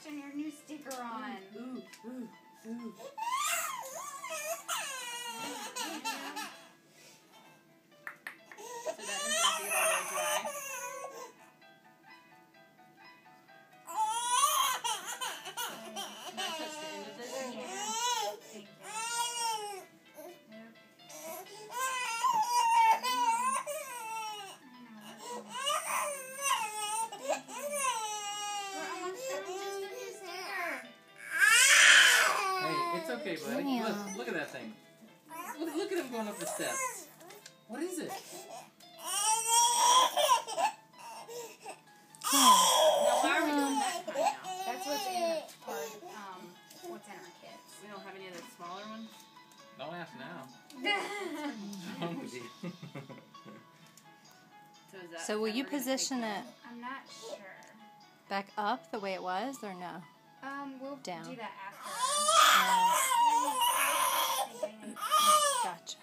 turn your new sticker on. Ooh, ooh, ooh. So that doesn't have to get all the way dry. Can I touch the end of this? Yeah. Thank you. Hey, it's okay, buddy. Look at that thing. Look at him going up the steps. What is it? Now, why are we doing that kind now? That's what's in What's in our kits. We don't have any of the smaller ones? Don't ask now. So will you position it I'm not sure. back up the way it was, or no? We'll Down. do that after. Gotcha.